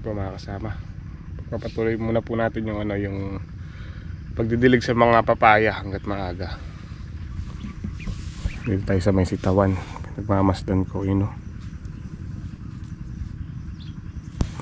po mga kasama. Papatuloy muna po natin yung yung pagdidilig sa mga papaya hanggat maaga. Dito tayo sa may sitawan. Nagmamasdan ko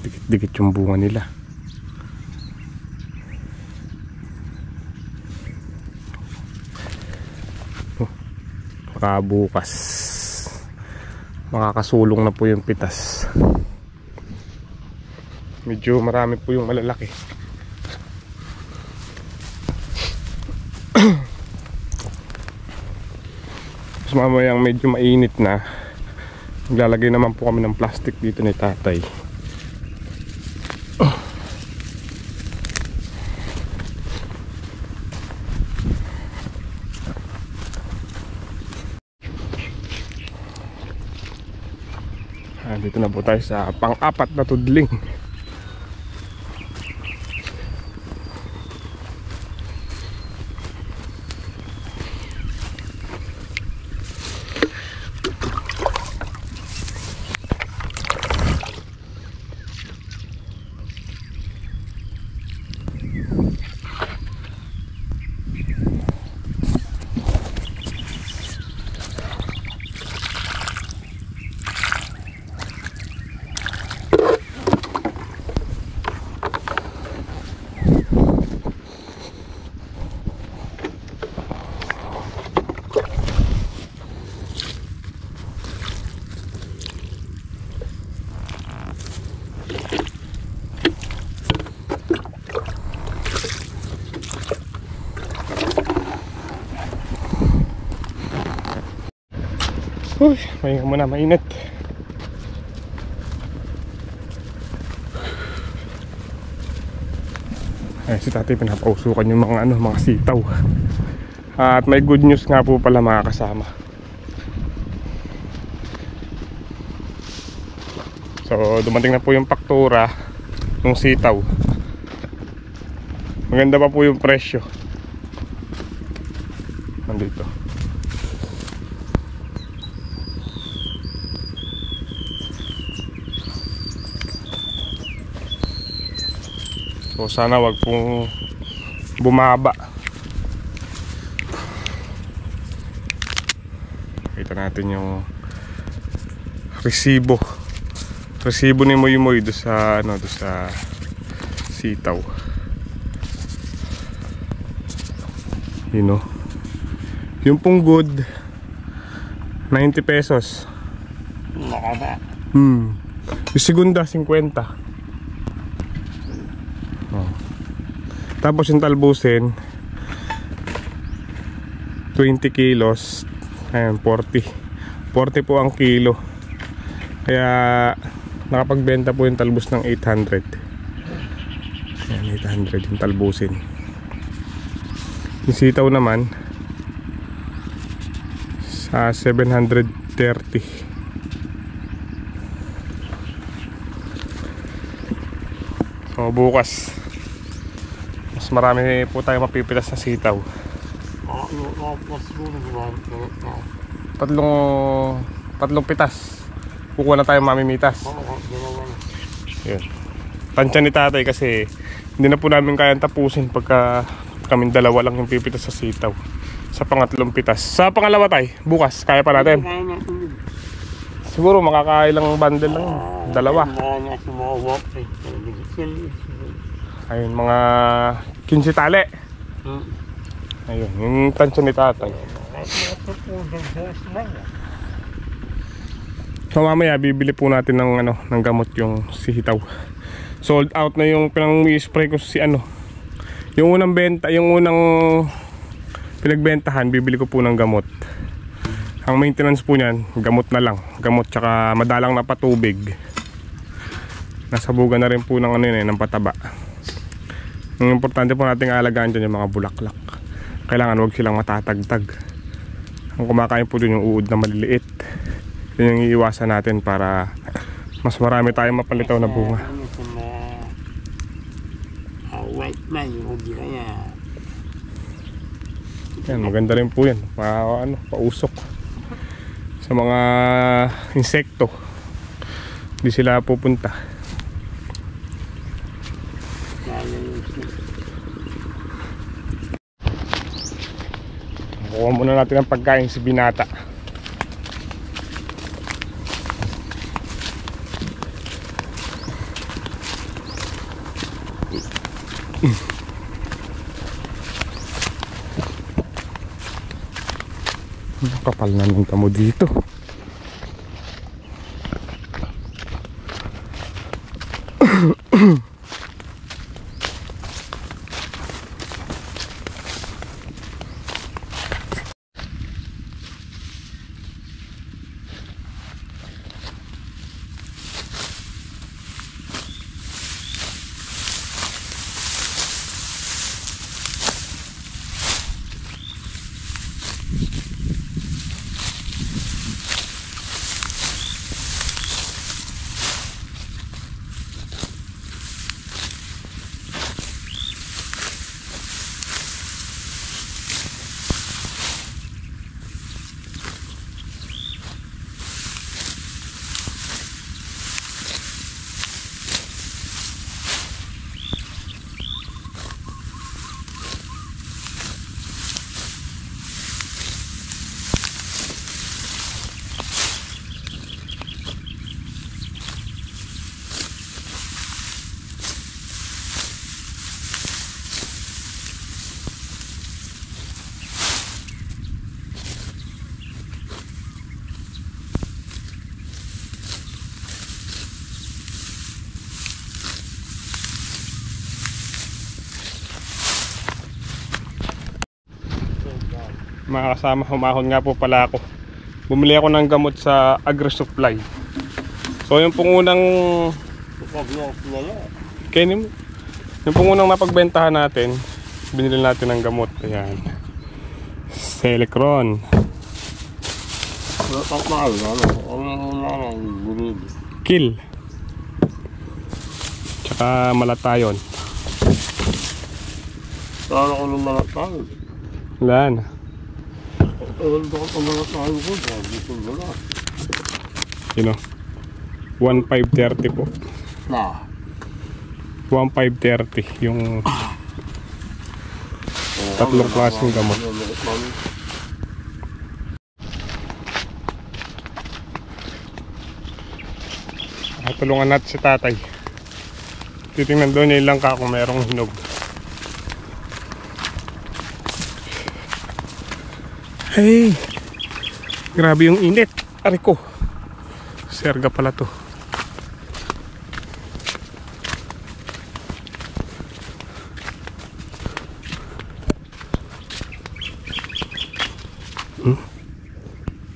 dikit-dikit yung bunga nila. Bukas makakasulong na po yung pitas. Medyo marami po yung malalaki. Tapos mamayang medyo mainit na, maglalagay naman po kami ng plastic dito ni tatay. Dito na po tayo sa pang-apat na tudling. Uy, pahinga muna, mainit. Ay, si tatay pinapausukan yung mga sitaw. At may good news nga po pala mga kasama. So, dumating na po yung paktura ng sitaw. Maganda pa po yung presyo. Nandito. So sana wag pong bumaba. Kita natin yung resibo ni Moy Moy do sa do sa sitaw. Yung pong good 90 pesos. Nakaba. Yung segunda 50. Tapos yung talbusin 20 kilos. Ayan, 40 po ang kilo. Kaya nakapagbenta po yung talbos ng 800. Ayan, 800 yung talbusin. Yung sitaw naman sa 730. So bukas mas marami po tayo mapipitas na sitaw. Tatlong pitas. Kukuha na tayo mamimitas. Yun. Tansya ni tatay kasi hindi na po namin kayang tapusin pagka kaming dalawa lang yung pipitas sa sitaw. Sa pangatlong pitas. Sa pangalawa tayo, bukas, kaya pa natin. Siguro makakailang bundle lang. Dalawa. Ayun, mga 15 tali. Ayun, yung tansya ni tatay. So mamaya bibili po natin ng gamot yung sitaw. Sold out na yung pinang-spray ko yung unang benta, yung unang pinagbentahan, bibili ko po ng gamot. Ang maintenance po niyan, gamot na lang. Gamot tsaka madalang na patubig. Nasabugan na rin po ng ng pataba. Ang importante po nating alagaan dyan yung mga bulaklak. Kailangan wag silang matatagtag. Ang kumakain po dun yung uod na maliliit. Yun yung iiwasan natin para mas marami tayong mapalitaw na bunga. Yan, maganda rin po yan. Pausok sa mga insekto. Hindi sila pupunta. Kuha muna natin ang pagkain si Binata. Kapal na ng tamo dito. Mga kasama, humahon nga po pala ako. Bumili ako ng gamot sa Agri-Supply. So yung pong unang yung pong unang napagbentahan natin, binili natin ng gamot. Ayan, Selecron, Kill, tsaka Malatayon. Wala na. You know, 1530 po. 1530 yung tatlong klaseng gamot. Tulungan natin si tatay. Titingnan doon niya lang ka kung merong hinog. Hey, grabe yung init. Ari ko, serga pala to.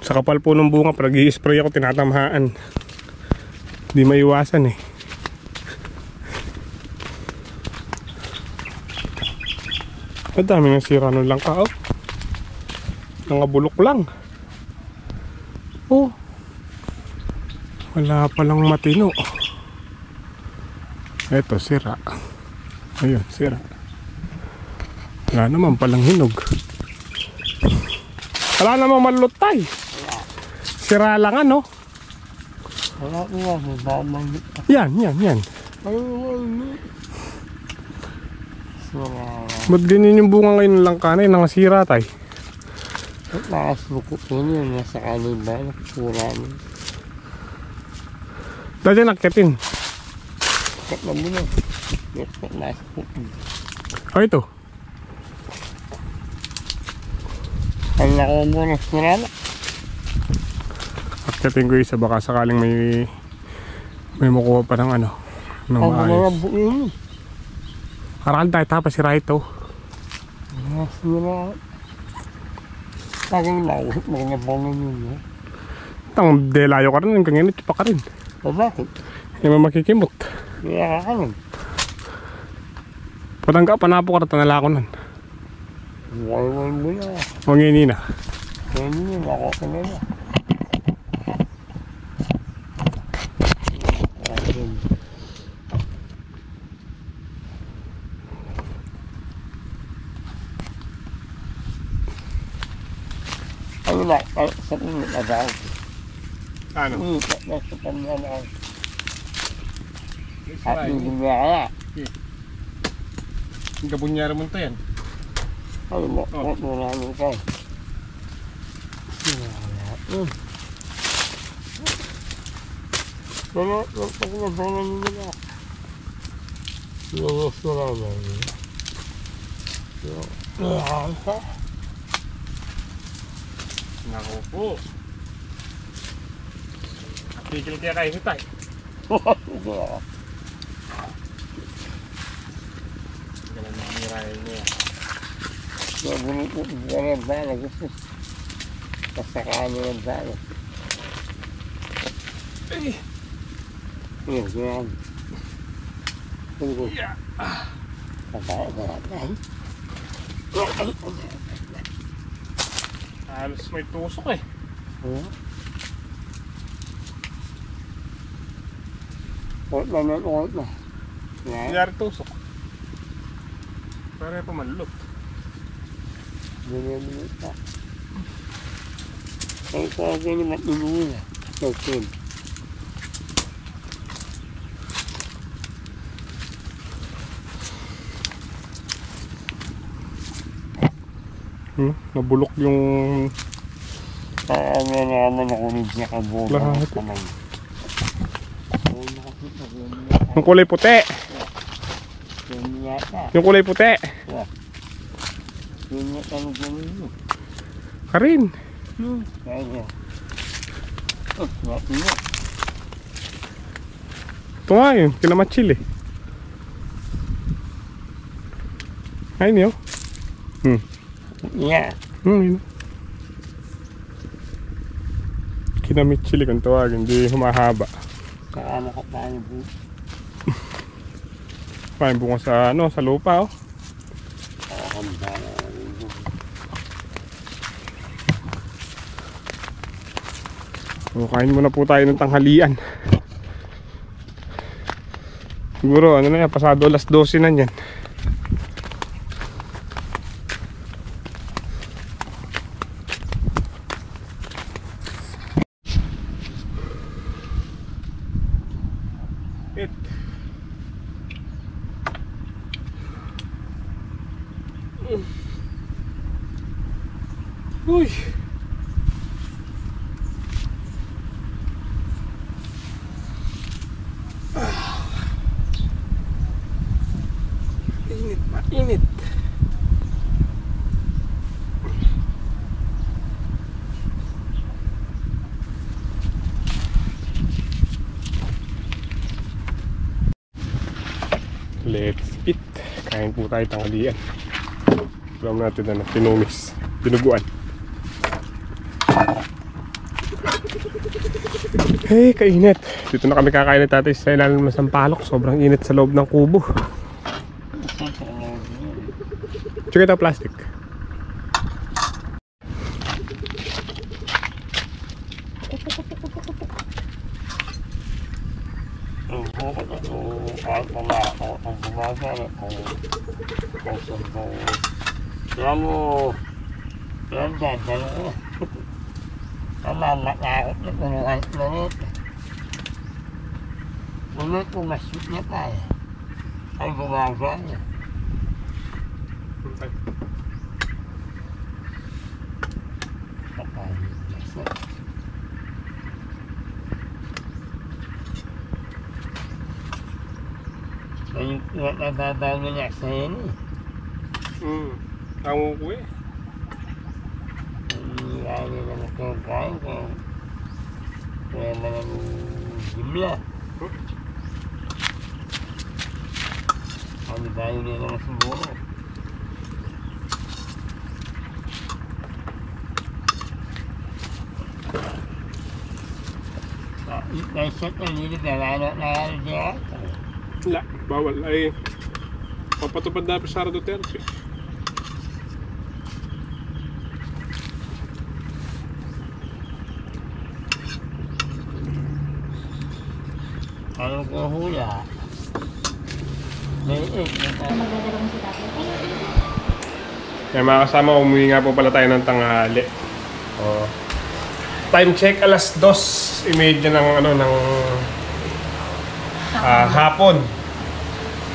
Sa kapal po ng bunga, pag i-spray ako, tinatamahaan. Hindi maiwasan eh. Ang dami ng sira nun lang ka, oh. Nangabulok lang. Oh, wala palang matino. Eto, sira. Ayun, sira. Wala naman palang hinog. Wala namang malutay. Sira lang ano. Yan. Ba't ganyan yung bunga ngayon ng langkanay? Nangasira tay. Nakasuko po niya, nasa kaliba, nakasura niya. Dahil nakitin. Kat lang mo na. Nakasuko. Oh, ito. Ang lako mo na sura na. Nakitin ko isa, baka sakaling may makuha pa ng ano, ng Ang mga maayos. buo. Haral tayo tapos sira ito. Nasura. Taging nausap mo na bangon yun, eh. Tang delayo ka rin, hanggang ganito pa ka rin. O bakit? Hindi mo makikimot. Kaya ka nun. Patangga, panapo ka rin, tanala ko nun. Wal mo na. Mangini na. Kaya niyo, ako ka na na. Ano na, sa inyo na daw. Ano? Nasa kanya na. At hindi niya kaya. Ang gabunyara mo ito yan. Ano mo, namin kayo. Pero, pag nabangan nila. Yung restaurant na yun. Yung ka. Naku po. Napigil kaya kayo si Tay. Hindi ako. Ganun na nirahin niya. Kaya bunito, ganyan bala. Gusto. Kasakaan nyo yung bala. Ay! Yan, yan. Tunggu. Yeah. Ay. Halos may tusok eh. Ulit na. Nangyari tusok. Pare pa manlot. Ganyan pa. Ay, kaya ganyan matinula. Okay. Nabulok yung Ano naman ako niya kabuo. lahat. Kamay. Yung kulay puti. Yan yata. Yung kulay puti. Yan yata ang ganyan. Karin. Kaya. Yan. Ito nga yun. Kinamatchil eh. Ayun yun. Yeah. Yun. Kinamitchil kung tawagin. Hindi humahaba. Kaano ka paano po? Paano bunga sa ano, sa lupa oh. Kakanda na rin. So, kain muna po tayo ng tanghalian. Siguro ano na yan, pasado alas 12 na yan. Uy. Init, mainit. Let's eat. Kain po tayo tanghalian. Alam natin na tinumis, pinuguan. Hey, kainit. Dito na kami kakain ni tatay sa ilalim ng sampalok. Sobrang init sa loob ng kubo. Tsaka ito plastic. Kahit wala ako, ang gumagana kung saan ko. Kaya mo, yan dadalo ko. Mamamakakot na punuan na nito. Punot ko masuk niya pa eh. Ang gumagana. Kapayos na siya. Yung nababago niya sa yun eh. Tango ko eh. Hindi kaya nila magkakain kaya naman gimla. Kami tayo nila na siguro. Naiset na nila galano na diya. Wala, bawal ay papatupad na pa Sara Duterte. Ano ko hula? Kaya mga kasama, umuwi nga po pala tayo ng tanghali. Time check alas 2:30 ng ano ng hapon.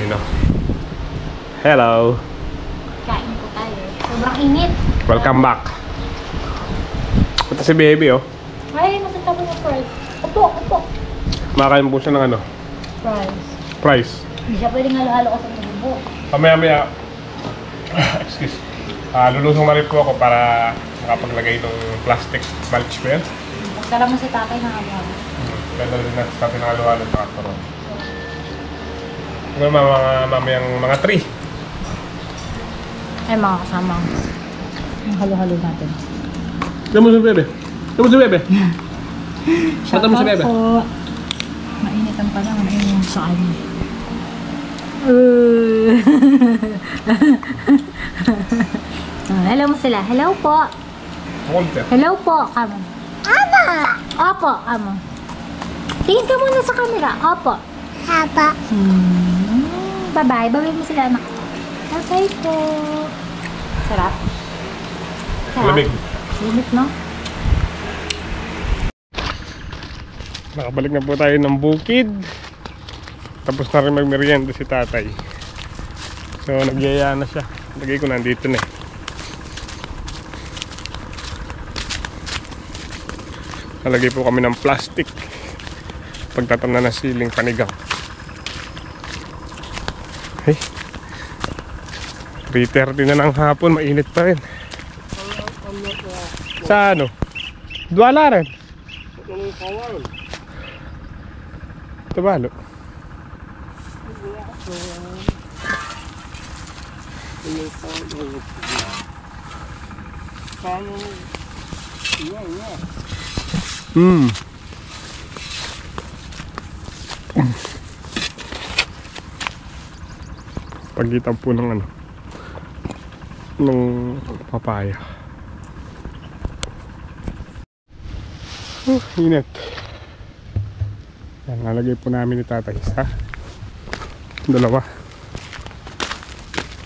You know. Hello. Kain po tayo. Sobrang init. Welcome back. Ito si baby oh. Ay, matatapos ng fries. Opo. Makakain po siya ng ano? Fries. Fries. Hindi siya pwedeng halo-halo kasi ng bubo. Mamaya, excuse. Lulusong na rin po ako para makapaglagay ng plastic mulch ba yan? Pagkala mo si tatay na halo-halo. Ganda rin natin sa pinakaluhalo sa karon. Ngayon mamayang mga 3. Ay, mga kasama. Ang halo-halo natin. Tignan mo si Bebe. Tignan mo si Bebe. Tignan mo si Bebe. Po. Mainitan pa lang. Mainit yung sa kanya. Hello mo sila. Hello po. Konti. Hello po. Kamo. Ama. Opo. Kamo. Tingin ka muna sa camera. Opo. Opo. Bye-bye. Bye-bye mo sila, anak. Okay po. Sarap. Lamig. Limit, no? Nakabalik na po tayo ng bukid. Tapos na rin magmerienda si tatay. So nagyaya na siya. Lagay ko nandito na eh. Nalagay po kami ng plastic. Pagtatamnan ng siling panigang. Hey. 3:30 na ng hapon. Mainit pa rin. Sa ano? Duwala rin. Tabalo. Pagitan po ng ano, ng papaya. Init. Yan, nalagay po namin ni tatay isa, 2, 3,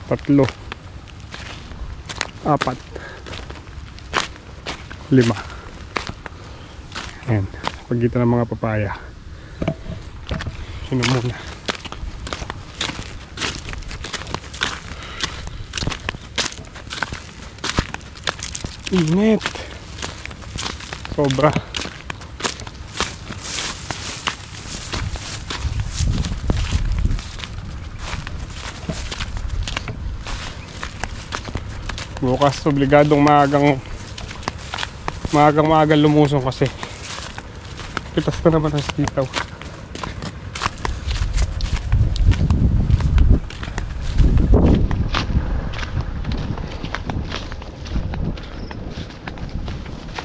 4, 5. Yan, pagitan ng mga papaya. Sino muna? Init. Sobra. Bukas obligadong maagang lumusong kasi pitas na naman ang sitaw.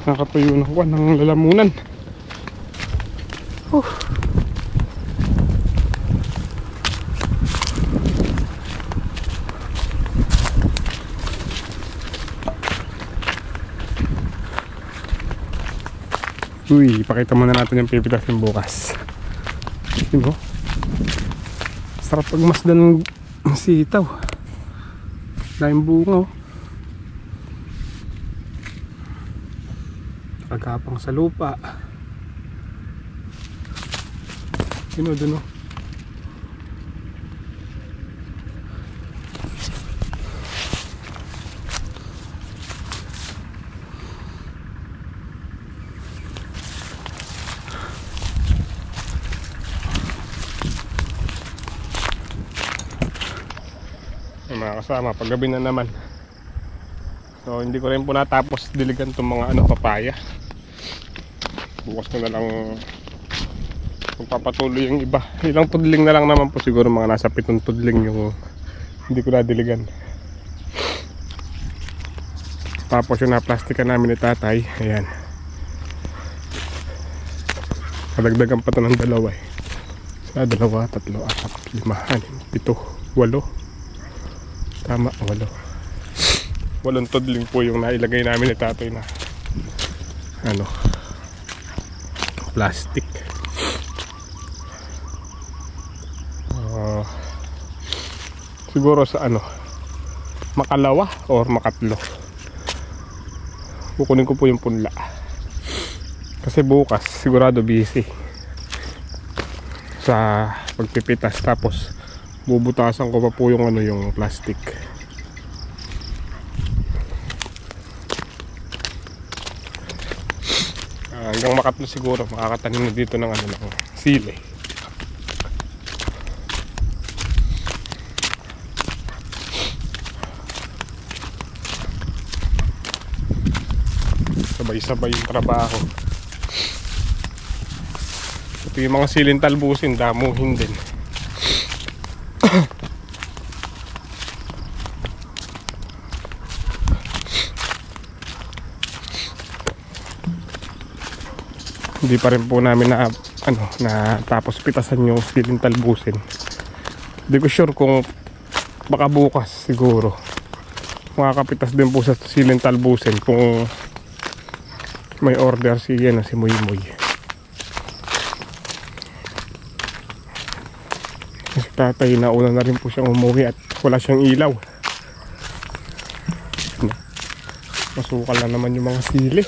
Nakatuyo na ko ng lalamunan. Uy, ipakita muna natin yung pipitasin bukas. Diba? Sarap pagmasdan ng sitaw. Laing bunga, oh. Pagkapang sa lupa. Yun, dun, oh. Mga kasama, paggabi na naman. So hindi ko rin po natapos diligan itong mga papaya. Bukas ko na lang magpapatuloy yung iba. Ilang tudling na lang naman po, siguro mga nasa 7 tudling yung hindi ko na diligan. Tapos yung na-plastikan namin ni tatay, ayan, kadagdagan pa ito ng 2 eh. Sa 2, 3, 4, 5, 6, 7, 8. Tama, 8 tudling po yung nailagay namin ni tatay na plastic. Siguro sa makalawa or makatlo. Kukunin ko po yung punla kasi bukas sigurado busy sa pagpipitas, tapos bubutasan ko pa po yung yung plastic. hanggang Makatlo siguro makakatanim na dito ng ano ng sili. Sabay-sabay yung trabaho. Ito yung mga siling talbusin, damuhin din. Hindi pa rin po namin na tapos pitasan yung siling talbusin. Hindi ko sure kung baka bukas siguro makakapitas din po sa siling talbusin kung may order si Muy Muy. Kasi tatay nauna na rin po siyang umuwi at wala siyang ilaw. Masukal na naman yung mga sili.